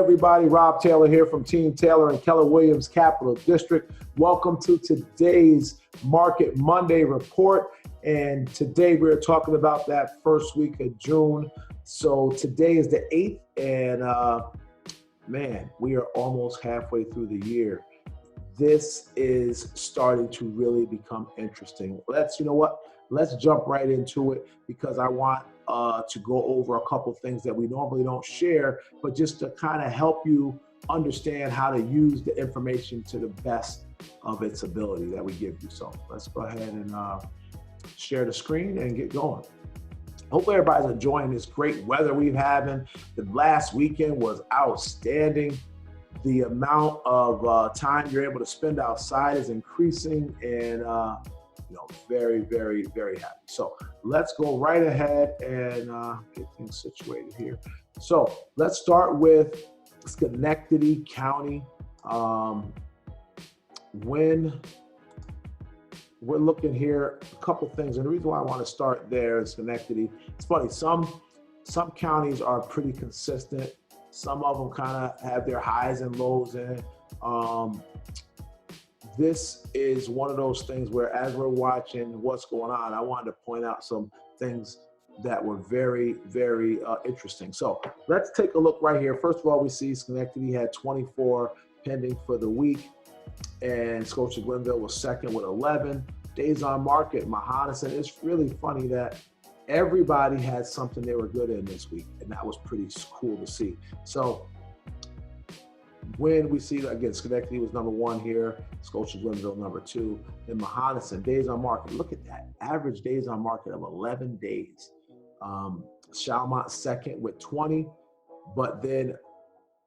everybody. Rob Taylor here from Team Taylor and Keller Williams Capital District. Welcome to today's Market Monday report. And today we're talking about that first week of June. So today is the 8th, and man, we are almost halfway through the year. This is starting to really become interesting. Let's jump right into it, because I want to go over a couple things that we normally don't share, but just to kind of help you understand how to use the information to the best of its ability that we give you. So let's go ahead and share the screen and get going. Hopefully everybody's enjoying this great weather we've having. The last weekend was outstanding. The amount of time you're able to spend outside is increasing, and very, very, very happy. So let's go right ahead and get things situated here. So let's start with Schenectady County. When we're looking here, a couple things, and the reason why I want to start there is Schenectady. It's funny, some counties are pretty consistent. Some of them kind of have their highs and lows in it. This is one of those things where, as we're watching what's going on, I wanted to point out some things that were very, very interesting. So let's take a look right here. First of all, we see Schenectady had 24 pending for the week, and Scotia Glenville was second with 11. Days on market, Mahonison. It's really funny that everybody had something they were good in this week, and that was pretty cool to see. So when we see, again, Schenectady was number one here, Scotia Glenville number two, then Mahonison, days on market. Look at that, average days on market of 11 days. Chalmont second with 20, but then,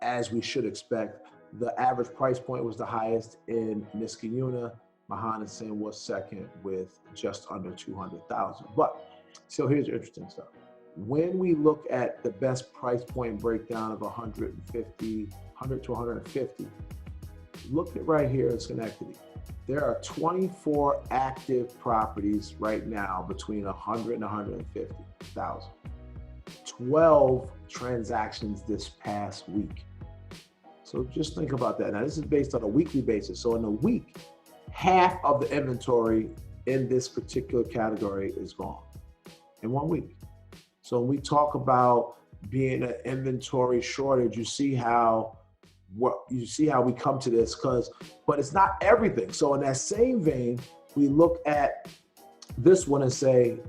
as we should expect, the average price point was the highest in Niskayuna. Mahonison was second with just under 200,000. But so here's the interesting stuff. When we look at the best price point breakdown of 100 to 150, look at right here in Schenectady. There are 24 active properties right now between 100 and 150,000. 12 transactions this past week. So just think about that. Now, this is based on a weekly basis. So in a week, half of the inventory in this particular category is gone in 1 week. So when we talk about being an inventory shortage, you see how we come to this, but it's not everything. So in that same vein, we look at this one and say,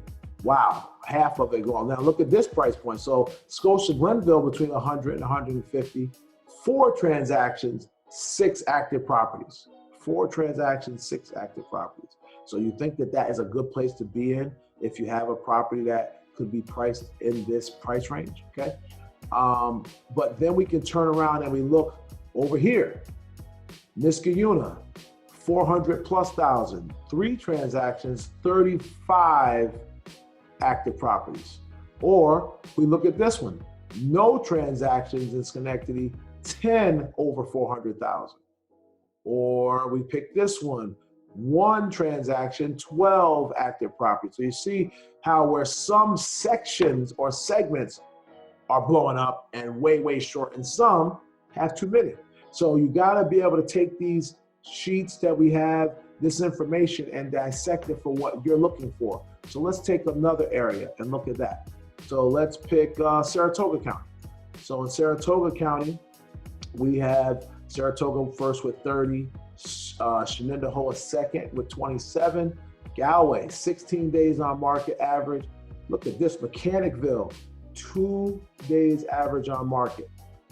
wow, half of it gone. Now look at this price point. So Scotia Glenville between 100 and 150, 4 transactions, 6 active properties. 4 transactions, 6 active properties. So you think that is a good place to be in if you have a property that could be priced in this price range, okay? But then we can turn around and we look over here. Niskayuna, 400 plus thousand, 3 transactions, 35 active properties. Or we look at this one, no transactions in Schenectady, 10 over 400,000. Or we pick this one, 1 transaction, 12 active properties. So you see how where some sections or segments are blowing up and way, way short, and some have too many. So you gotta be able to take these sheets that we have, this information, and dissect it for what you're looking for. So let's take another area and look at that. So let's pick Saratoga County. So in Saratoga County, we have Saratoga first with 30, Shenandoah second with 27, Galway 16 days on market average. Look at this, Mechanicville 2 days average on market.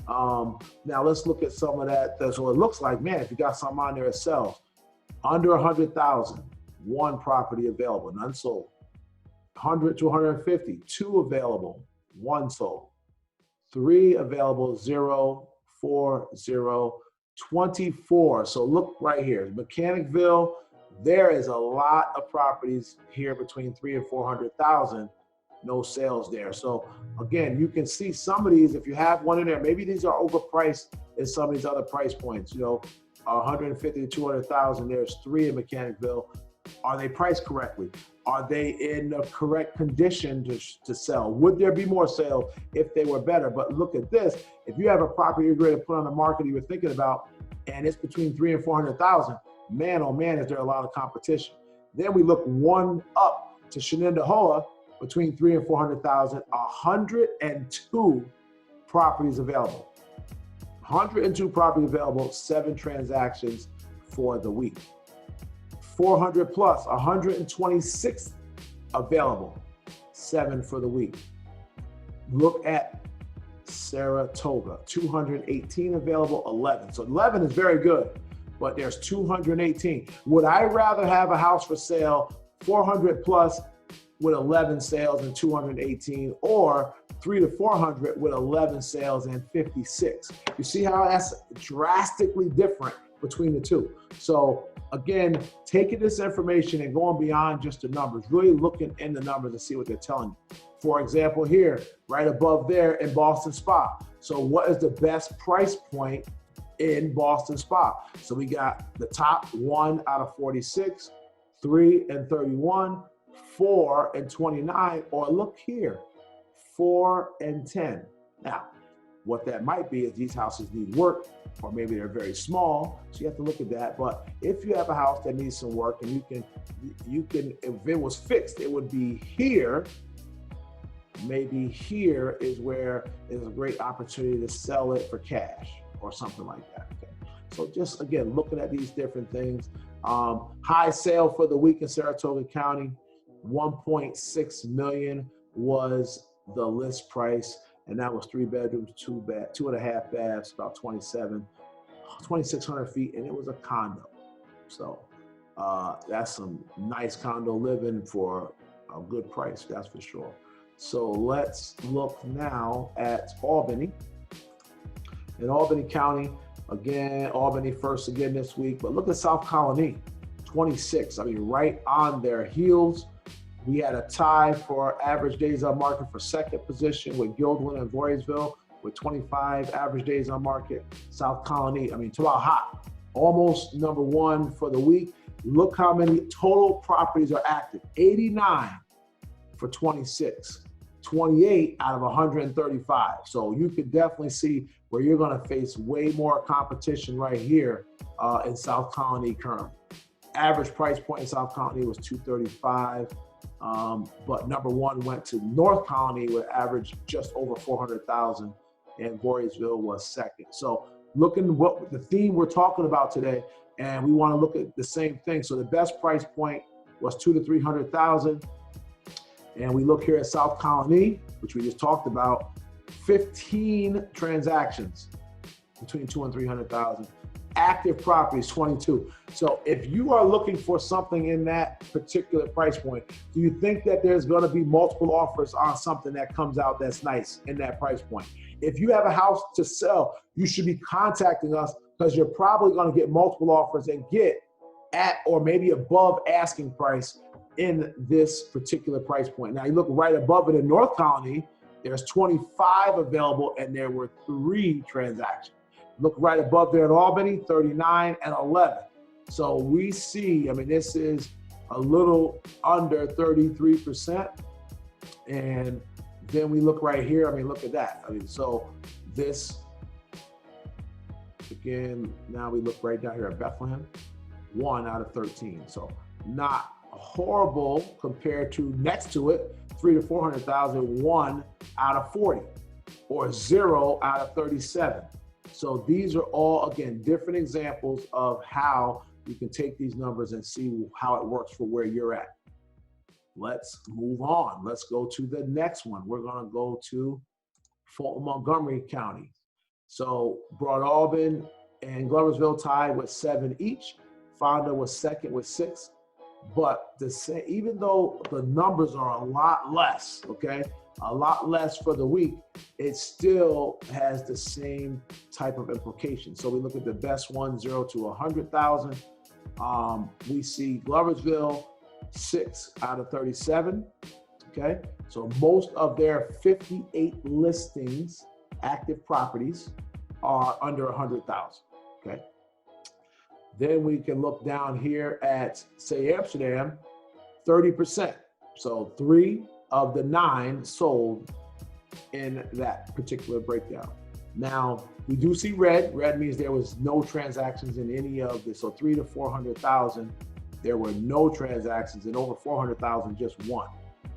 Now let's look at some of that. So it looks like, man, if you got something on there that sells under 100,000, 1 property available, none sold. 100 to 150, 2 available, 1 sold. 3 available, 0, 4, 0, 24. So look right here, Mechanicville, there is a lot of properties here between 300 and 400,000, no sales there. So again, you can see some of these, if you have one in there, maybe these are overpriced in some of these other price points, 150 to 200,000, there's 3 in Mechanicville. Are they priced correctly? Are they in the correct condition to sell? Would there be more sales if they were better? But look at this. If you have a property you're ready to put on the market you were thinking about, and it's between 300,000 and 400,000, man, oh man, is there a lot of competition. Then we look one up to Shenandoah, between 300,000 and 400,000, 102 properties available. 102 properties available, 7 transactions for the week. 400 plus, 126 available, 7 for the week. Look at Saratoga, 218 available, 11. So 11 is very good, but there's 218. Would I rather have a house for sale, 400 plus with 11 sales and 218, or 300 to 400 with 11 sales and 56? You see how that's drastically different between the two. So again, taking this information and going beyond just the numbers, really looking in the numbers and see what they're telling you. For example, here, right above there in Boston Spa. So what is the best price point in Boston Spa? So we got the top 1 out of 46, 3 and 31, 4 and 29, or look here, 4 and 10. Now, what that might be is these houses need work, or maybe they're very small, so you have to look at that. But if you have a house that needs some work, and you can, if it was fixed, it would be here. Maybe here is where there's a great opportunity to sell it for cash or something like that. Okay. So just again, looking at these different things. High sale for the week in Saratoga County, 1.6 million was the list price. And that was 3 bedrooms, 2.5 baths, about 2,600 feet, and it was a condo. So that's some nice condo living for a good price, that's for sure. So let's look now at Albany. In Albany County, again, Albany first again this week, but look at South Colony, 26. I mean, right on their heels. We had a tie for average days on market for second position with Guildwood and Voorheesville with 25 average days on market. South Colony, I mean, talk about hot. Almost number 1 for the week. Look how many total properties are active. 89 for 26. 28 out of 135. So you could definitely see where you're going to face way more competition right here in South Colony currently. Average price point in South Colony was $235. But number 1 went to North Colony with average just over 400,000, and Voorheesville was second. So looking what the theme we're talking about today, and we want to look at the same thing. So the best price point was 200,000 to 300,000, and we look here at South Colony, which we just talked about, 15 transactions between 200,000 and 300,000. Active properties, 22. So if you are looking for something in that particular price point, do you think that there's going to be multiple offers on something that comes out that's nice in that price point? If you have a house to sell, you should be contacting us, because you're probably going to get multiple offers and get at or maybe above asking price in this particular price point. Now you look right above it in North Colony, there's 25 available and there were 3 transactions. Look right above there in Albany, 39 and 11. So we see, I mean, this is a little under 33%. And then we look right here, I mean, look at that. I mean, so this, again, now we look right down here at Bethlehem, 1 out of 13. So not horrible compared to next to it, 300,000 to 400,000, 1 out of 40, or 0 out of 37. So these are all, again, different examples of how you can take these numbers and see how it works for where you're at. Let's move on. Let's go to the next one. We're going to go to Montgomery County. So Broad Albin and Gloversville tied with 7 each. Fonda was second with 6. But even though the numbers are a lot less, okay, a lot less for the week, it still has the same type of implication. So we look at the best one, 0 to 100,000. We see Gloversville, 6 out of 37. Okay, so most of their 58 listings, active properties, are under 100,000. Okay. Then we can look down here at, say, Amsterdam, 30%. So 3 of the 9 sold in that particular breakdown. Now, we do see red. Red means there was no transactions in any of this. So 3 to 400,000, there were no transactions, and over 400,000, just one.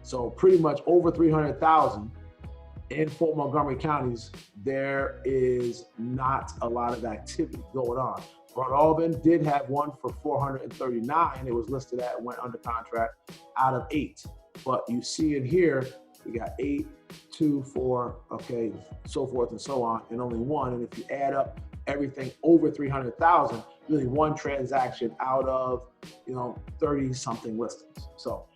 So pretty much over 300,000 in 4 Montgomery counties, there is not a lot of activity going on. Broad Albany did have one for 439. It was listed at, went under contract out of 8. But you see it here, we got 8, 2, 4, okay, so forth and so on, and only one. And if you add up everything over 300,000, really one transaction out of, 30 something listings. So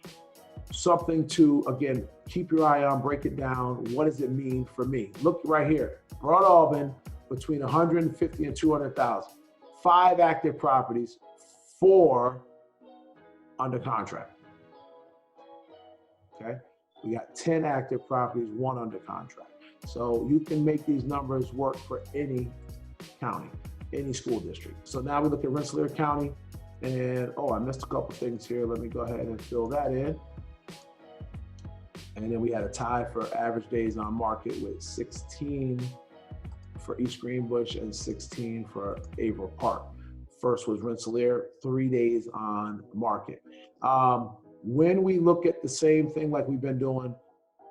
something to, again, keep your eye on, break it down. What does it mean for me? Look right here, Broad Albany between 150 and 200,000. 5 active properties, 4 under contract. Okay, we got 10 active properties, 1 under contract. So you can make these numbers work for any county, any school district. So now we look at Rensselaer County, and I missed a couple things here. Let me go ahead and fill that in. And then we had a tie for average days on market with 16 for East Greenbush and 16 for Averill Park. First was Rensselaer, 3 days on market. When we look at the same thing like we've been doing,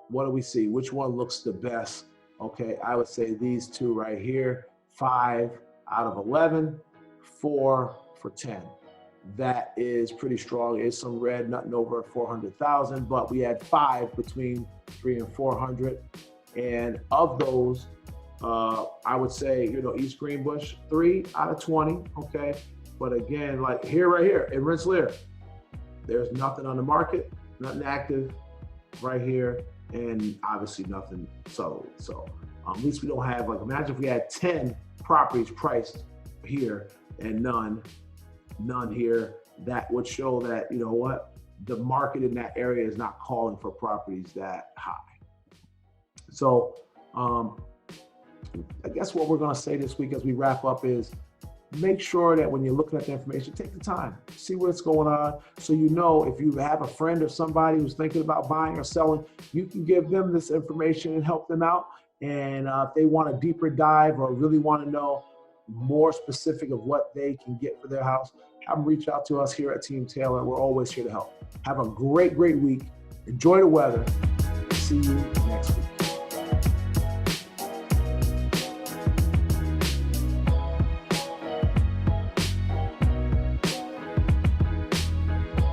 what do we see? Which one looks the best? Okay, I would say these two right here, 5 out of 11, 4 for 10. That is pretty strong. There's some red, nothing over 400,000, but we had 5 between 3 and 400. And of those, I would say, East Greenbush, 3 out of 20, okay? But again, like here, right here in Rensselaer, there's nothing on the market, nothing active right here, and obviously nothing sold. So at least we don't have, like, imagine if we had 10 properties priced here and none here. That would show that, the market in that area is not calling for properties that high. So I guess what we're going to say this week as we wrap up is make sure that when you're looking at the information, take the time, see what's going on. So, if you have a friend or somebody who's thinking about buying or selling, you can give them this information and help them out. And if they want a deeper dive or really want to know more specific of what they can get for their house, have them reach out to us here at Team Taylor. We're always here to help. Have a great, great week. Enjoy the weather. See you next week.